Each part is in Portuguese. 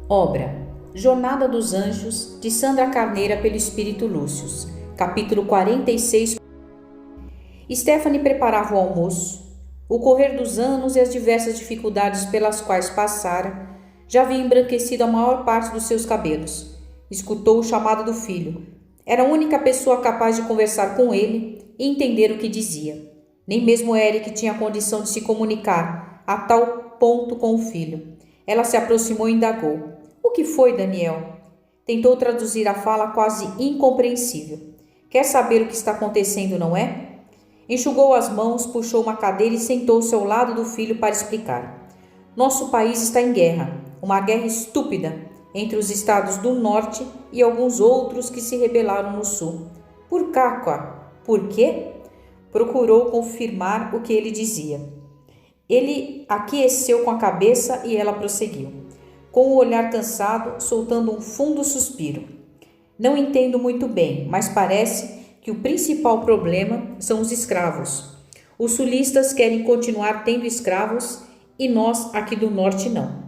Obra Jornada dos Anjos, de Sandra Carneira, pelo Espírito Lúcius. Capítulo 46. Stephanie preparava o almoço. O correr dos anos e as diversas dificuldades pelas quais passara já havia embranquecido a maior parte dos seus cabelos. Escutou o chamado do filho. Era a única pessoa capaz de conversar com ele e entender o que dizia. Nem mesmo Eric tinha condição de se comunicar a tal ponto com o filho. Ela se aproximou e indagou. O que foi, Daniel? Tentou traduzir a fala quase incompreensível. Quer saber o que está acontecendo, não é? Enxugou as mãos, puxou uma cadeira e sentou-se ao lado do filho para explicar. Nosso país está em guerra, uma guerra estúpida, entre os estados do norte e alguns outros que se rebelaram no sul. Por cá, por quê? Procurou confirmar o que ele dizia. Ele aqueceu com a cabeça e ela prosseguiu, com o olhar cansado, soltando um fundo suspiro. Não entendo muito bem, mas parece que o principal problema são os escravos. Os sulistas querem continuar tendo escravos e nós aqui do norte não.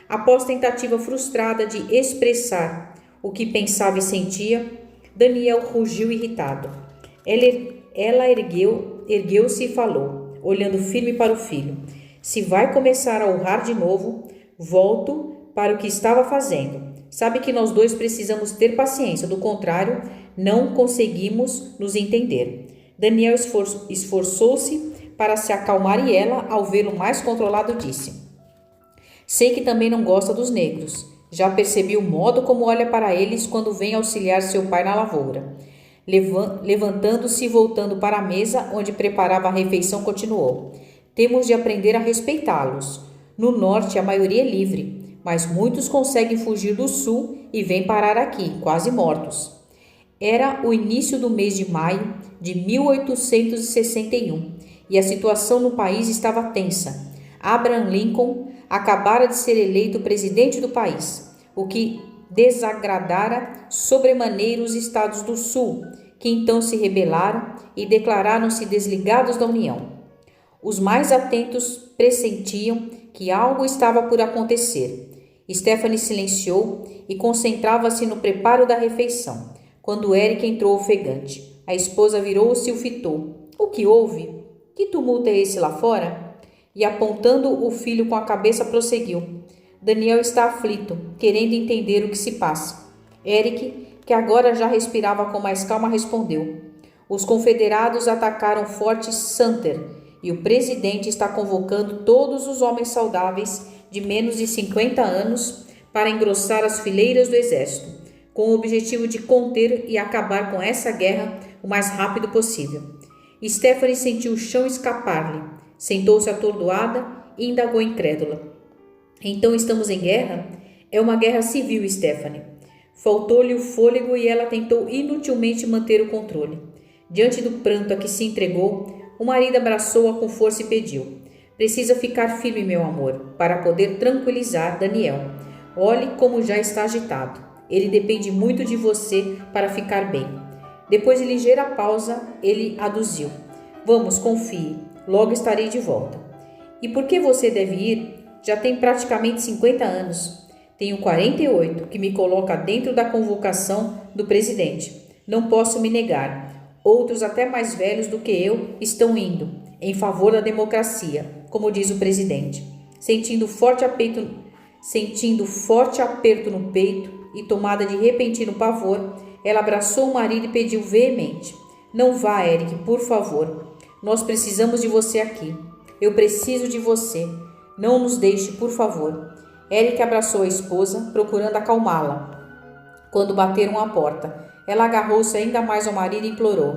Após tentativa frustrada de expressar o que pensava e sentia, Daniel rugiu irritado. Ela ergueu-se e falou, olhando firme para o filho. Se vai começar a urrar de novo, volto para o que estava fazendo. Sabe que nós dois precisamos ter paciência, do contrário, não conseguimos nos entender. Daniel esforçou-se para se acalmar e ela, ao vê-lo mais controlado, disse: sei que também não gosta dos negros. Já percebi o modo como olha para eles quando vem auxiliar seu pai na lavoura. Levantando-se e voltando para a mesa onde preparava a refeição, continuou: temos de aprender a respeitá-los. No norte a maioria é livre, mas muitos conseguem fugir do sul e vêm parar aqui, quase mortos. Era o início do mês de maio de 1861 e a situação no país estava tensa. Abraham Lincoln acabara de ser eleito presidente do país, o que desagradara sobremaneira os estados do sul, que então se rebelaram e declararam-se desligados da União. Os mais atentos pressentiam que algo estava por acontecer. Stephanie silenciou e concentrava-se no preparo da refeição, quando Eric entrou ofegante. A esposa virou-se e o fitou. O que houve? Que tumulto é esse lá fora? E apontando o filho com a cabeça, prosseguiu. Daniel está aflito, querendo entender o que se passa. Eric, que agora já respirava com mais calma, respondeu. Os confederados atacaram Fort Sumter e o presidente está convocando todos os homens saudáveis de menos de 50 anos para engrossar as fileiras do exército, com o objetivo de conter e acabar com essa guerra o mais rápido possível. Stephanie sentiu o chão escapar-lhe, sentou-se atordoada e indagou incrédula. Então estamos em guerra? É uma guerra civil, Stephanie. Faltou-lhe o fôlego e ela tentou inutilmente manter o controle. Diante do pranto a que se entregou, o marido abraçou-a com força e pediu. Precisa ficar firme, meu amor, para poder tranquilizar Daniel. Olhe como já está agitado. Ele depende muito de você para ficar bem. Depois de ligeira pausa, ele aduziu. Vamos, confie. Logo estarei de volta. E por que você deve ir? Já tem praticamente 50 anos. Tenho 48, que me coloca dentro da convocação do presidente. Não posso me negar. Outros, até mais velhos do que eu, estão indo, em favor da democracia, como diz o presidente. Sentindo forte aperto no peito e tomada de repentino pavor, ela abraçou o marido e pediu veemente. Não vá, Eric, por favor. Nós precisamos de você aqui. Eu preciso de você. Não nos deixe, por favor. Eric abraçou a esposa, procurando acalmá-la. Quando bateram à porta, ela agarrou-se ainda mais ao marido e implorou.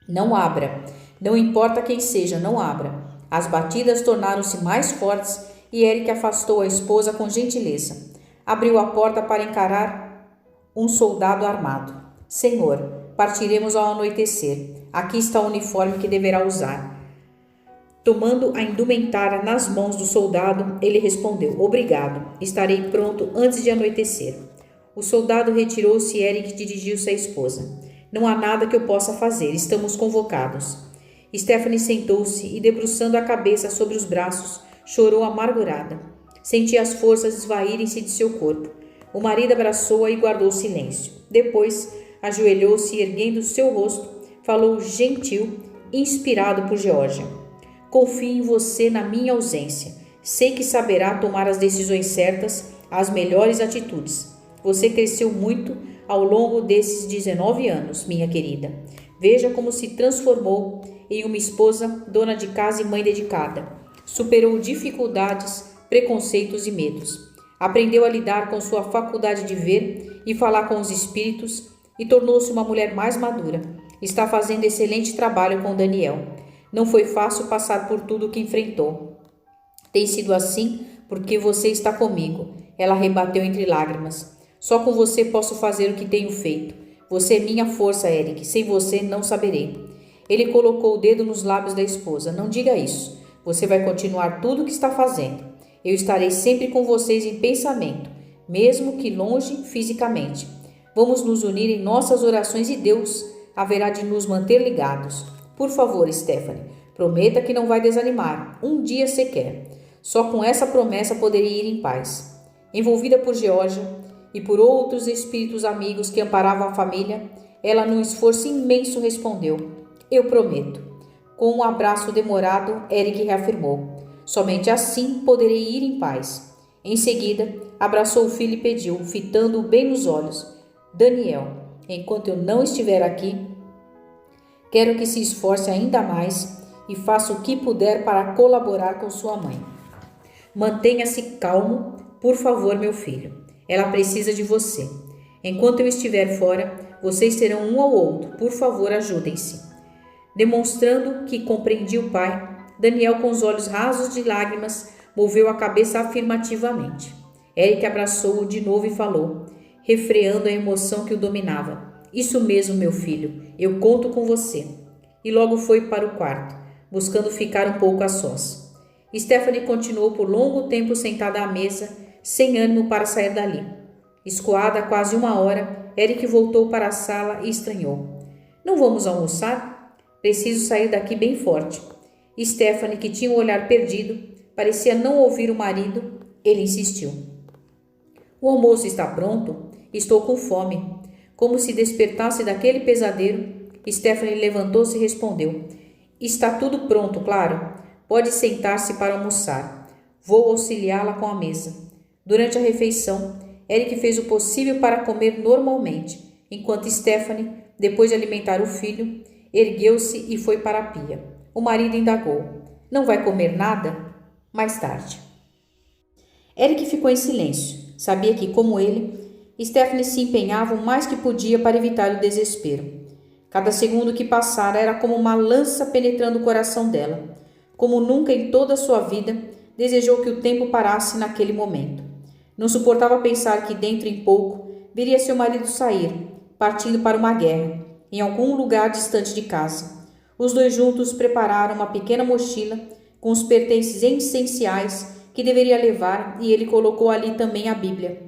Não abra. Não importa quem seja, não abra. As batidas tornaram-se mais fortes e Eric afastou a esposa com gentileza. Abriu a porta para encarar um soldado armado. Senhor, partiremos ao anoitecer. Aqui está o uniforme que deverá usar. Tomando a indumentária nas mãos do soldado, ele respondeu, obrigado, estarei pronto antes de anoitecer. O soldado retirou-se e Eric dirigiu-se à esposa. Não há nada que eu possa fazer, estamos convocados. Stephanie sentou-se e, debruçando a cabeça sobre os braços, chorou amargurada. Sentia as forças esvaírem-se de seu corpo. O marido abraçou-a e guardou silêncio. Depois, ajoelhou-se e, erguendo seu rosto, falou gentil, inspirado por Geórgia. Confio em você na minha ausência. Sei que saberá tomar as decisões certas, as melhores atitudes. Você cresceu muito ao longo desses 19 anos, minha querida. Veja como se transformou em uma esposa, dona de casa e mãe dedicada. Superou dificuldades, preconceitos e medos. Aprendeu a lidar com sua faculdade de ver e falar com os espíritos e tornou-se uma mulher mais madura. Está fazendo excelente trabalho com Daniel. Não foi fácil passar por tudo o que enfrentou. Tem sido assim porque você está comigo. Ela rebateu entre lágrimas. Só com você posso fazer o que tenho feito. Você é minha força, Eric. Sem você não saberei. Ele colocou o dedo nos lábios da esposa. Não diga isso. Você vai continuar tudo o que está fazendo. Eu estarei sempre com vocês em pensamento, mesmo que longe fisicamente. Vamos nos unir em nossas orações e Deus haverá de nos manter ligados. Por favor, Stephanie, prometa que não vai desanimar, um dia sequer. Só com essa promessa poderia ir em paz. Envolvida por Geórgia e por outros espíritos amigos que amparavam a família, ela, num esforço imenso, respondeu: Eu prometo. Com um abraço demorado, Eric reafirmou: Somente assim poderei ir em paz. Em seguida, abraçou o filho e pediu, fitando-o bem nos olhos: Daniel, enquanto eu não estiver aqui, quero que se esforce ainda mais e faça o que puder para colaborar com sua mãe. Mantenha-se calmo, por favor, meu filho. Ela precisa de você. Enquanto eu estiver fora, vocês terão um ao outro. Por favor, ajudem-se. Demonstrando que compreendia o pai, Daniel, com os olhos rasos de lágrimas, moveu a cabeça afirmativamente. Eric abraçou-o de novo e falou, refreando a emoção que o dominava: Isso mesmo, meu filho, eu conto com você. E logo foi para o quarto, buscando ficar um pouco a sós. Stephanie continuou por longo tempo sentada à mesa, sem ânimo para sair dali. Escoada há quase 1 hora, Eric voltou para a sala e estranhou. Não vamos almoçar? Preciso sair daqui bem forte. Stephanie, que tinha um olhar perdido, parecia não ouvir o marido. Ele insistiu. O almoço está pronto? Estou com fome. Como se despertasse daquele pesadelo, Stephanie levantou-se e respondeu. Está tudo pronto, claro. Pode sentar-se para almoçar. Vou auxiliá-la com a mesa. Durante a refeição, Eric fez o possível para comer normalmente, enquanto Stephanie, depois de alimentar o filho, ergueu-se e foi para a pia. O marido indagou. Não vai comer nada? Mais tarde. Eric ficou em silêncio. Sabia que, como ele, Stephanie se empenhava o mais que podia para evitar o desespero. Cada segundo que passara era como uma lança penetrando o coração dela. Como nunca em toda a sua vida, desejou que o tempo parasse naquele momento. Não suportava pensar que dentro em pouco viria seu marido sair, partindo para uma guerra, em algum lugar distante de casa. Os dois juntos prepararam uma pequena mochila com os pertences essenciais que deveria levar e ele colocou ali também a Bíblia.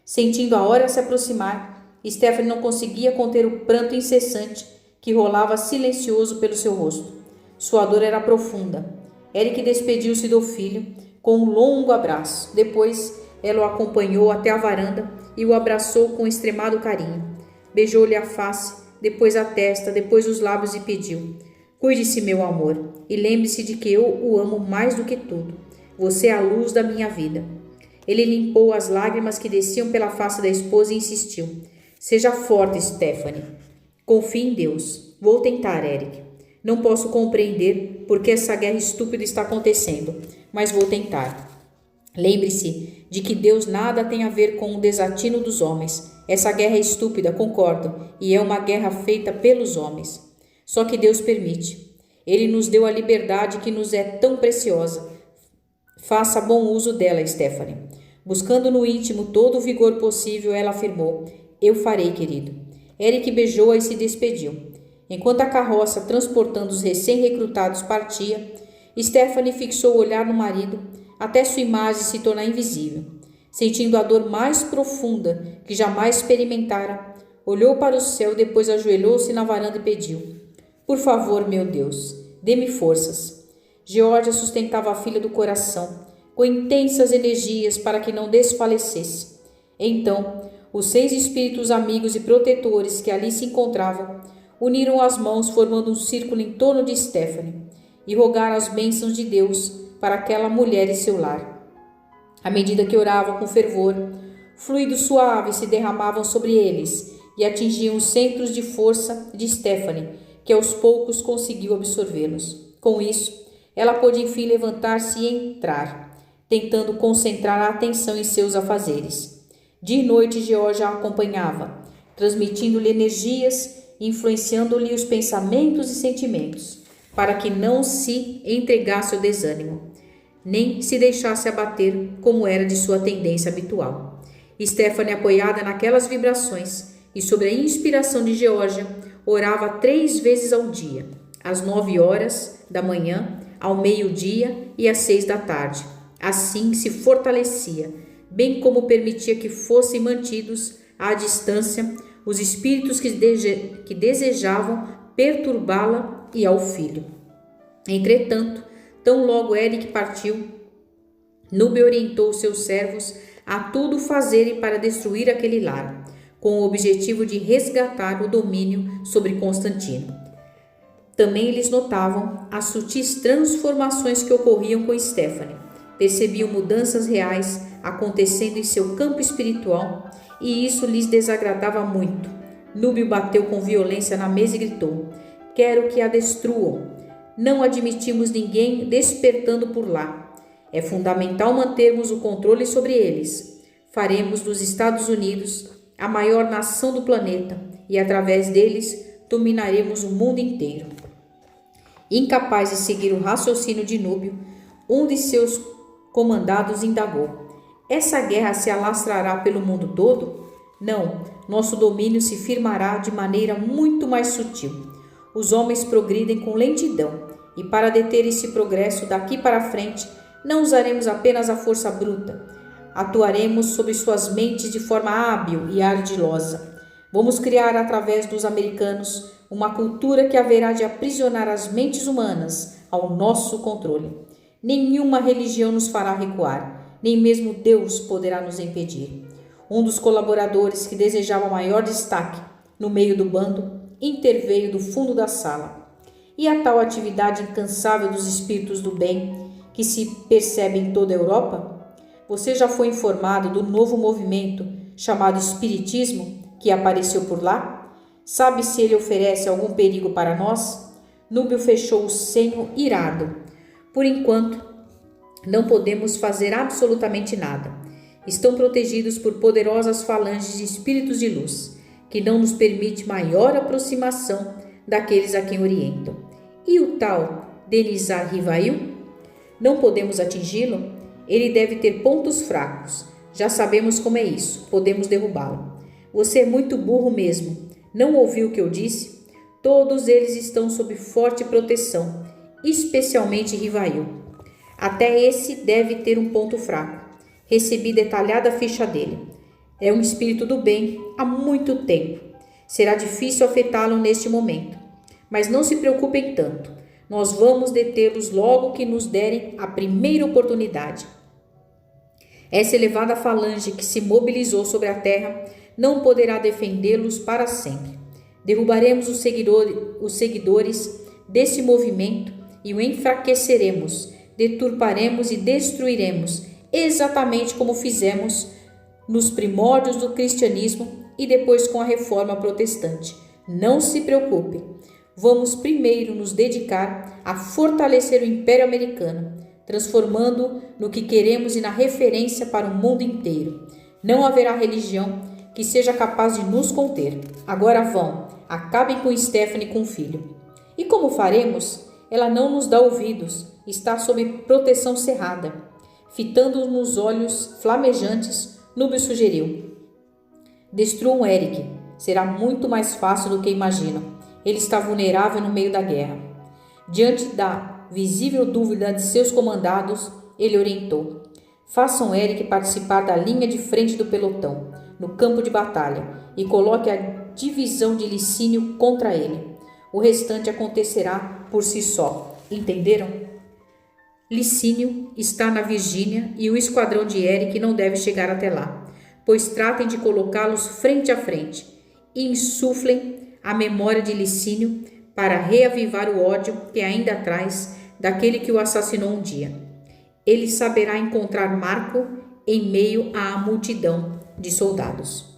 Sentindo a hora se aproximar, Stephanie não conseguia conter o pranto incessante que rolava silencioso pelo seu rosto. Sua dor era profunda. Eric despediu-se do filho com um longo abraço. Depois, ela o acompanhou até a varanda e o abraçou com extremado carinho. Beijou-lhe a face, depois a testa, depois os lábios e pediu: Cuide-se, meu amor, e lembre-se de que eu o amo mais do que tudo. Você é a luz da minha vida. Ele limpou as lágrimas que desciam pela face da esposa e insistiu: Seja forte, Stephanie. Confie em Deus. Vou tentar, Eric. Não posso compreender por que essa guerra estúpida está acontecendo, mas vou tentar. Lembre-se de que Deus nada tem a ver com o desatino dos homens. Essa guerra é estúpida, concordo, e é uma guerra feita pelos homens. Só que Deus permite. Ele nos deu a liberdade que nos é tão preciosa. Faça bom uso dela, Stephanie. Buscando no íntimo todo o vigor possível, ela afirmou: Eu farei, querido. Eric beijou-a e se despediu. Enquanto a carroça transportando os recém-recrutados partia, Stephanie fixou o olhar no marido até sua imagem se tornar invisível. Sentindo a dor mais profunda que jamais experimentara, olhou para o céu, depois ajoelhou-se na varanda e pediu: Por favor, meu Deus, dê-me forças. Geórgia sustentava a filha do coração, com intensas energias para que não desfalecesse. Então, os 6 espíritos amigos e protetores que ali se encontravam uniram as mãos formando um círculo em torno de Stephanie e rogaram as bênçãos de Deus para aquela mulher e seu lar. À medida que oravam com fervor, fluidos suaves se derramavam sobre eles e atingiam os centros de força de Stephanie, que aos poucos conseguiu absorvê-los. Com isso, ela pôde enfim levantar-se e entrar, tentando concentrar a atenção em seus afazeres. De noite, Georgia a acompanhava, transmitindo-lhe energias e influenciando-lhe os pensamentos e sentimentos, para que não se entregasse ao desânimo, nem se deixasse abater como era de sua tendência habitual. Stephanie, apoiada naquelas vibrações e sob a inspiração de Georgia, orava 3 vezes ao dia, às 9 horas da manhã, ao meio-dia e às 6 da tarde. Assim se fortalecia, bem como permitia que fossem mantidos à distância os espíritos que desejavam perturbá-la e ao filho. Entretanto, tão logo Eric partiu, Núbia orientou seus servos a tudo fazerem para destruir aquele lar, com o objetivo de resgatar o domínio sobre Constantino. Também eles notavam as sutis transformações que ocorriam com Stephanie, percebiam mudanças reais acontecendo em seu campo espiritual e isso lhes desagradava muito. Núbio bateu com violência na mesa e gritou: "Quero que a destruam. Não admitimos ninguém despertando por lá. É fundamental mantermos o controle sobre eles. Faremos dos Estados Unidos a maior nação do planeta e através deles dominaremos o mundo inteiro." Incapaz de seguir o raciocínio de Núbio, um de seus comandados indagou: "Essa guerra se alastrará pelo mundo todo?" "Não, nosso domínio se firmará de maneira muito mais sutil. Os homens progridem com lentidão e para deter esse progresso daqui para frente não usaremos apenas a força bruta, atuaremos sobre suas mentes de forma hábil e ardilosa. Vamos criar através dos americanos uma cultura que haverá de aprisionar as mentes humanas ao nosso controle. Nenhuma religião nos fará recuar, nem mesmo Deus poderá nos impedir." Um dos colaboradores que desejava maior destaque no meio do bando interveio do fundo da sala. "E a tal atividade incansável dos espíritos do bem que se percebe em toda a Europa? Você já foi informado do novo movimento chamado Espiritismo que apareceu por lá? Sabe se ele oferece algum perigo para nós?" Núbio fechou o senho irado. "Por enquanto, não podemos fazer absolutamente nada. Estão protegidos por poderosas falanges de espíritos de luz, que não nos permite maior aproximação daqueles a quem orientam. E o tal Denizar Rivail? Não podemos atingi-lo? Ele deve ter pontos fracos. Já sabemos como é isso. Podemos derrubá-lo." "Você é muito burro mesmo. Não ouviu o que eu disse? Todos eles estão sob forte proteção, especialmente Rivail. Até esse deve ter um ponto fraco. Recebi detalhada a ficha dele. É um espírito do bem há muito tempo. Será difícil afetá-lo neste momento. Mas não se preocupem tanto. Nós vamos detê-los logo que nos derem a primeira oportunidade." Essa elevada falange que se mobilizou sobre a terra não poderá defendê-los para sempre. Derrubaremos os seguidores desse movimento e o enfraqueceremos, deturparemos e destruiremos, exatamente como fizemos nos primórdios do cristianismo e depois com a reforma protestante. Não se preocupe. Vamos primeiro nos dedicar a fortalecer o Império Americano, transformando-o no que queremos e na referência para o mundo inteiro. Não haverá religião que seja capaz de nos conter. Agora vão, acabem com Stephanie e com o filho." "E como faremos? Ela não nos dá ouvidos, está sob proteção cerrada." Fitando nos olhos flamejantes, Núbio sugeriu: "Destruam Eric. Será muito mais fácil do que imaginam. Ele está vulnerável no meio da guerra." Diante da visível dúvida de seus comandados, ele orientou: "Façam Eric participar da linha de frente do pelotão, no campo de batalha, e coloque a divisão de Licínio contra ele. O restante acontecerá por si só. Entenderam?" Licínio está na Virgínia e o esquadrão de Eric não deve chegar até lá, pois tratem de colocá-los frente a frente e insuflem a memória de Licínio para reavivar o ódio que ainda traz daquele que o assassinou um dia. Ele saberá encontrar Marco em meio à multidão de soldados.